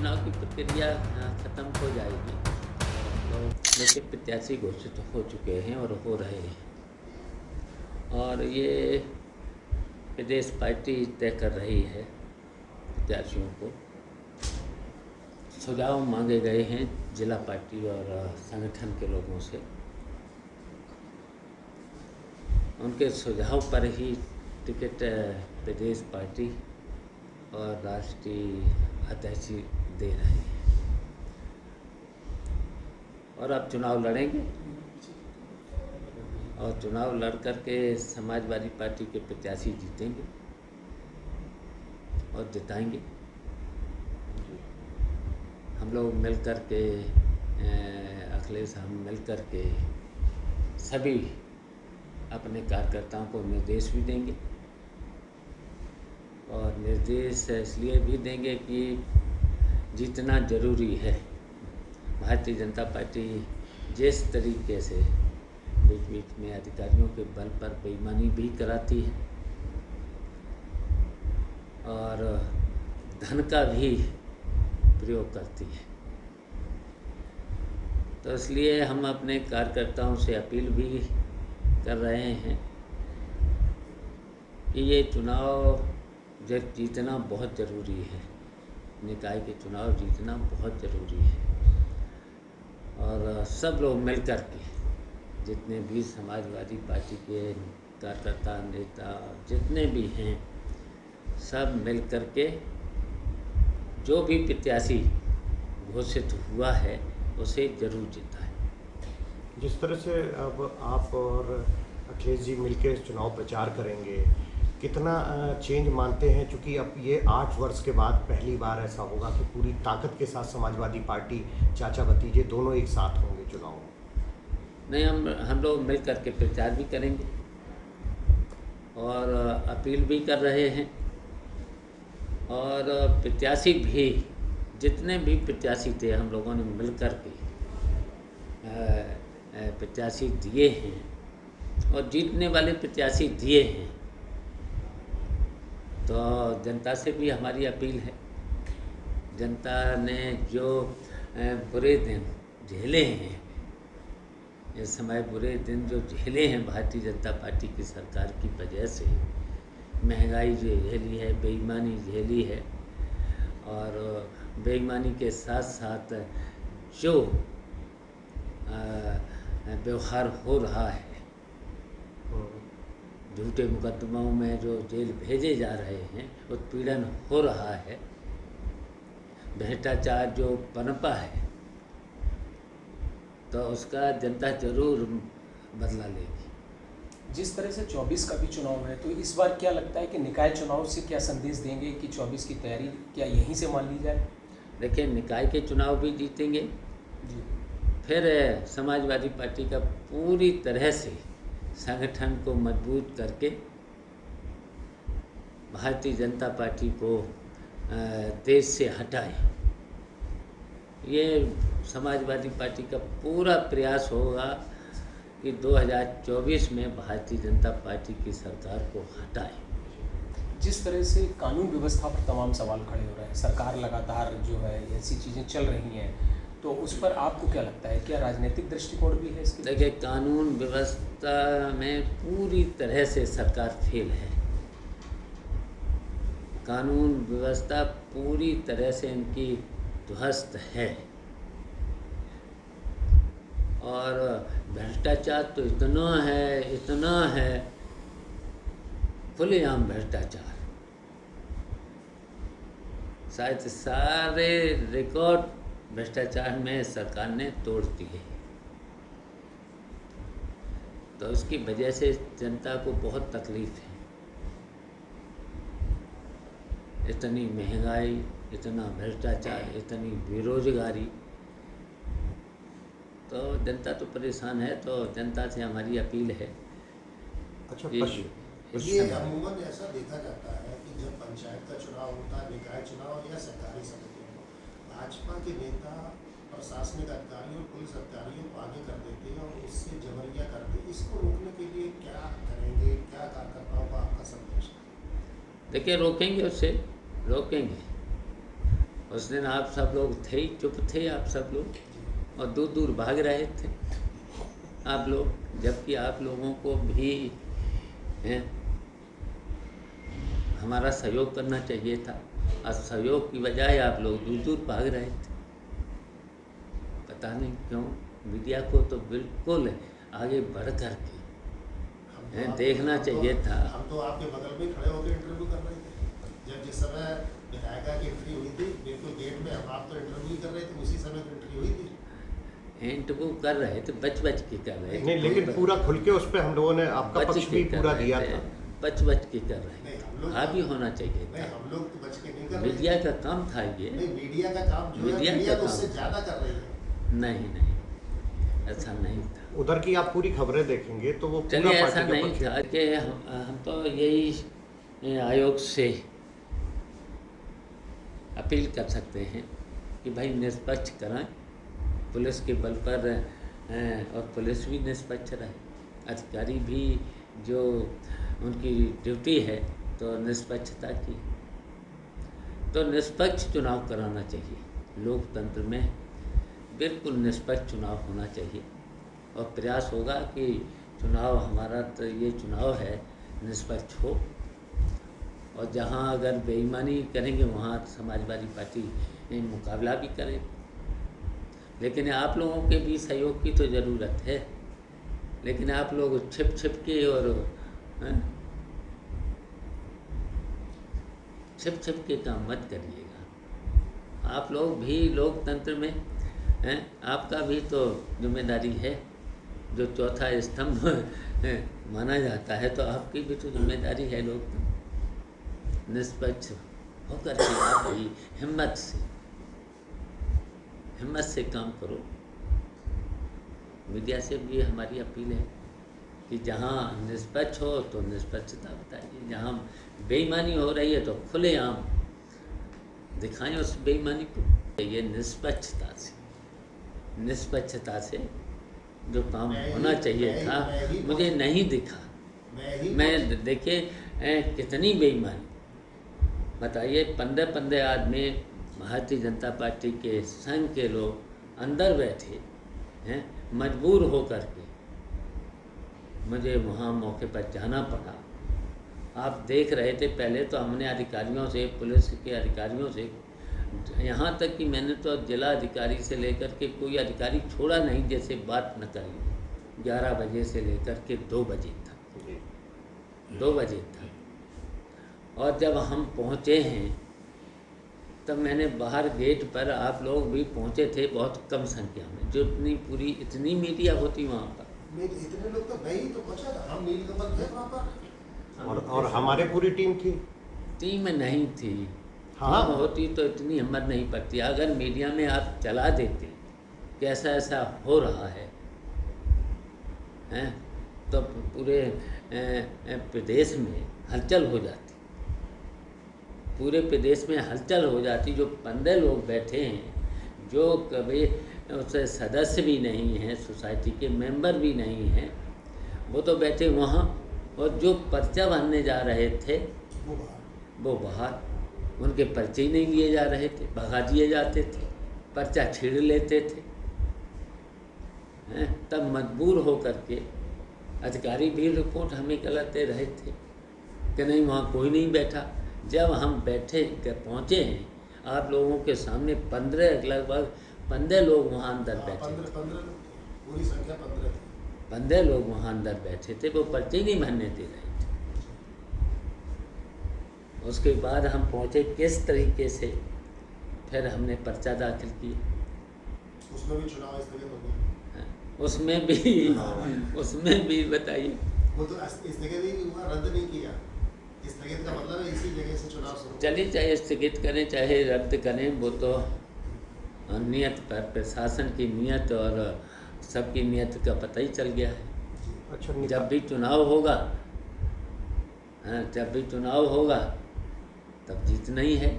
चुनाव की प्रक्रिया ख़त्म हो जाएगी। लोग लेकिन प्रत्याशी घोषित हो चुके हैं और हो रहे हैं, और ये प्रदेश पार्टी तय कर रही है। प्रत्याशियों को सुझाव मांगे गए हैं जिला पार्टी और संगठन के लोगों से। उनके सुझाव पर ही टिकट प्रदेश पार्टी और राष्ट्रीय अध्यक्ष दे रहे हैं, और अब चुनाव लड़ेंगे और चुनाव लड़ कर के समाजवादी पार्टी के प्रत्याशी जीतेंगे और जिताएंगे। हम लोग मिल कर के अखिलेश हम मिल कर के सभी अपने कार्यकर्ताओं को निर्देश भी देंगे, और निर्देश इसलिए भी देंगे कि जीतना जरूरी है। भारतीय जनता पार्टी जिस तरीके से बीच बीच में अधिकारियों के बल पर बेईमानी भी कराती है और धन का भी प्रयोग करती है, तो इसलिए हम अपने कार्यकर्ताओं से अपील भी कर रहे हैं कि ये चुनाव जीतना बहुत ज़रूरी है। निकाय के चुनाव जीतना बहुत ज़रूरी है, और सब लोग मिल कर के, जितने भी समाजवादी पार्टी के कार्यकर्ता नेता जितने भी हैं, सब मिल कर के जो भी प्रत्याशी घोषित हुआ है उसे जरूर जिताएं। जिस तरह से अब आप और अखिलेश जी मिलकर चुनाव प्रचार करेंगे, कितना चेंज मानते हैं? क्योंकि अब ये 8 वर्ष के बाद पहली बार ऐसा होगा कि पूरी ताकत के साथ समाजवादी पार्टी, चाचा भतीजे दोनों एक साथ होंगे चुनाव में। नहीं, हम लोग मिल कर के प्रचार भी करेंगे और अपील भी कर रहे हैं, और प्रत्याशी भी, जितने भी प्रत्याशी थे हम लोगों ने मिल कर के प्रत्याशी दिए हैं, और जीतने वाले प्रत्याशी दिए हैं। तो जनता से भी हमारी अपील है, जनता ने जो बुरे दिन झेले हैं, इस समय बुरे दिन जो झेले हैं भारतीय जनता पार्टी की सरकार की वजह से, महंगाई झेली है, बेईमानी झेली है, और बेईमानी के साथ साथ जो व्यवहार हो रहा है, झूठे मुकदमों में जो जेल भेजे जा रहे हैं, उत्पीड़न हो रहा है, भ्रष्टाचार जो पनपा है, तो उसका जनता जरूर बदला लेगी। जिस तरह से 24 का भी चुनाव है, तो इस बार क्या लगता है कि निकाय चुनाव से क्या संदेश देंगे कि 24 की तैयारी क्या यहीं से मान ली जाए? देखिए, निकाय के चुनाव भी जीतेंगे जी, फिर समाजवादी पार्टी का पूरी तरह से संगठन को मजबूत करके भारतीय जनता पार्टी को देश से हटाए। ये समाजवादी पार्टी का पूरा प्रयास होगा कि 2024 में भारतीय जनता पार्टी की सरकार को हटाए। जिस तरह से कानून व्यवस्था पर तमाम सवाल खड़े हो रहे हैं, सरकार लगातार जो है ऐसी चीज़ें चल रही हैं, तो उस पर आपको क्या लगता है, क्या राजनीतिक दृष्टिकोण भी है इसके? देखिए, कानून व्यवस्था में पूरी तरह से सरकार फेल है। कानून व्यवस्था पूरी तरह से इनकी ध्वस्त है, और भ्रष्टाचार तो इतना है, खुलेआम भ्रष्टाचार। शायद सारे रिकॉर्ड भ्रष्टाचार में सरकार ने तोड़ दिए, तो उसकी वजह से जनता को बहुत तकलीफ है। इतनी महंगाई, इतना भ्रष्टाचार, इतनी बेरोजगारी, तो जनता तो परेशान है। तो जनता से हमारी अपील है। अच्छा, ये अमूमन ऐसा देखा जाता है कि जब पंचायत का चुनाव होता है, निकाय चुनाव या सरकारी समितियों में, भाजपा के नेता प्रशासनिक अधिकारियों और पुलिस अधिकारियों को आगे कर देते हैं और उससे जबरिया करते हैं। इसको रोकने के लिए क्या करेंगे, क्या कार्यकर्ताओं का आपका संदेश? देखिए, रोकेंगे, उससे रोकेंगे, उस दिन आप सब लोग थे ही, चुप थे आप सब लोग, और दूर दूर भाग रहे थे आप लोग, जबकि आप लोगों को भी हमारा सहयोग करना चाहिए था। और सहयोग की बजाय आप लोग दूर दूर भाग रहे थे। पता नहीं क्यों मीडिया को तो बिल्कुल आगे बढ़ कर के देखना चाहिए था। हम तो आपके बगल में खड़े होकर इंटरव्यू कर रहे थे जब जिस समय विधायिका की एंट्री हुई थी, बिल्कुल गेट में हम आप तो इंटरव्यू कर रहे थे, उसी समय तो एंट्री हुई थी। इंटरव्यू कर रहे थे, बच के कर रहे थे। नहीं, लेकिन पूरा खुल के उस पर हम लोगों ने आपका पक्ष भी पूरा दिया था। बच के कर रहे थे, हावी होना चाहिए था। हम लोग तो बच के नहीं कर रहे। मीडिया का काम था ये। नहीं, मीडिया का काम जो है, मीडिया तो उससे ज़्यादा कर रही है। नहीं, ऐसा नहीं था। उधर की आप पूरी खबरें देखेंगे तो वो चलिए, ऐसा नहीं था कि हम तो यही आयोग से अपील कर सकते हैं कि भाई निष्पक्ष कराएं, पुलिस के बल पर, और पुलिस भी निष्पक्ष रहे, अधिकारी भी जो उनकी ड्यूटी है तो निष्पक्षता की, तो निष्पक्ष चुनाव कराना चाहिए। लोकतंत्र में बिल्कुल निष्पक्ष चुनाव होना चाहिए, और प्रयास होगा कि चुनाव हमारा तो ये चुनाव है निष्पक्ष हो, और जहाँ अगर बेईमानी करेंगे वहाँ समाजवादी पार्टी मुकाबला भी करे। लेकिन आप लोगों के भी सहयोग की तो ज़रूरत है, लेकिन आप लोग छिप के और छिप के काम मत करिएगा। आप लोग भी लोकतंत्र में आपका भी तो जिम्मेदारी है, जो चौथा स्तंभ माना जाता है, तो आपकी भी तो जिम्मेदारी है लोकतंत्र। निष्पक्ष होकर के आप भी हिम्मत से काम करो। मीडिया से भी हमारी अपील है कि जहाँ निष्पक्ष हो तो निष्पक्षता बताइए, जहाँ बेईमानी हो रही है तो खुलेआम दिखाएं उस बेईमानी को। ये निष्पक्षता से जो काम होना चाहिए था मुझे नहीं दिखा। मैं देखिए कितनी बेईमानी, बताइए 15 आदमी भारतीय जनता पार्टी के संघ के लोग अंदर बैठे हैं, मजबूर होकर के मुझे वहाँ मौके पर जाना पड़ा। आप देख रहे थे, पहले तो हमने अधिकारियों से, पुलिस के अधिकारियों से, यहाँ तक कि मैंने तो जिला अधिकारी से लेकर के कोई अधिकारी छोड़ा नहीं जैसे बात न करी। 11 बजे से लेकर के 2 बजे तक, 2 बजे तक। और जब हम पहुँचे हैं तब मैंने बाहर गेट पर, आप लोग भी पहुँचे थे बहुत कम संख्या में, जो इतनी मीडिया होती वहाँ पर। इतने लोग तो नहीं तो पहुँचा था, हम नीलकमल थे वहाँ पर, और हमारे पूरी टीम थी। टीम नहीं थी। हाँ, होती तो इतनी हिम्मत नहीं पड़ती। अगर मीडिया में आप चला देते कि ऐसा हो रहा है, तो पूरे प्रदेश में हलचल हो जाती, पूरे प्रदेश में हलचल हो जाती। जो 15 लोग बैठे हैं, जो कभी उससे सदस्य भी नहीं हैं, सोसाइटी के मेंबर भी नहीं हैं, वो तो बैठे वहाँ, और जो पर्चा भरने जा रहे थे वो बाहर, उनके पर्चे ही नहीं लिए जा रहे थे, भगा दिए जाते थे, पर्चा छीड़ लेते थे। तब मजबूर हो करके अधिकारी भी रिपोर्ट हमें गलत दे रहे थे कि नहीं वहाँ कोई नहीं बैठा। जब हम पहुँचे हैं आप लोगों के सामने, 15 लगभग 15 लोग वहाँ अंदर बैठे थे। 15 पूरी संख्या 15 थी। 15 लोग वहाँ अंदर बैठे थे, वो पर्चे नहीं भरने दे रहे थे। उसके बाद हम पहुँचे किस तरीके से, फिर हमने पर्चा दाखिल किया। उसमें भी चुनाव स्थगित हो गया। उसमें भी बताइए। वो तो स्थगित ही हुआ, रद्द नहीं किया। स्थगित का मतलब है इसी जगह से चुनाव शुरू। चलिए, चाहे स्थगित करें चाहे रद्द करें, वो तो नियत पर, प्रशासन की नियत और सबकी नियत का पता ही चल गया है। अच्छा, जब भी चुनाव होगा तब जीतना ही है।